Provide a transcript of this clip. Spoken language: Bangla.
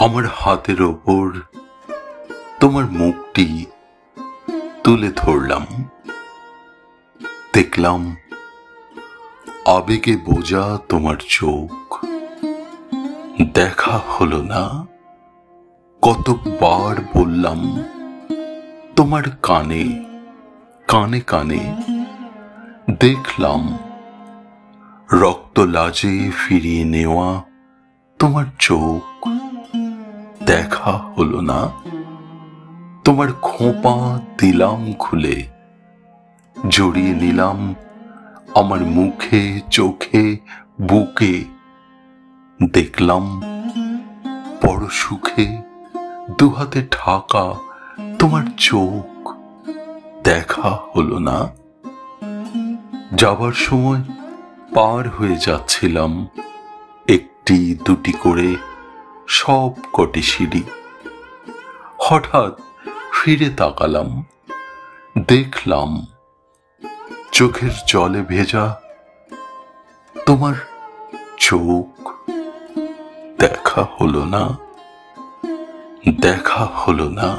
আমার হাতের ওপর তোমার মুখটি তুলে ধরলাম, দেখলাম আবেগে বোঝা তোমার চোখ। দেখা হলো না, কতবার বললাম তোমার কানে কানে কানে। দেখলাম রক্ত লাজে ফিরিয়ে নেওয়া তোমার চোখ। দেখা হলো না, তোমার খোঁপা দিলাম খুলে, জড়িয়ে নিলাম আমার মুখে চোখে বুকে। দেখলাম বড় সুখে দুহাতে ঢাকা তোমার চোখ। দেখা হলো না, যাবার সময় পার হয়ে যাচ্ছিলাম একটি দুটি করে সব কটি সিঁড়ি। হঠাৎ ফিরে তাকালাম, দেখলাম চোখের জলে ভেজা তোমার চোখ। দেখা হলো না, দেখা হলো না।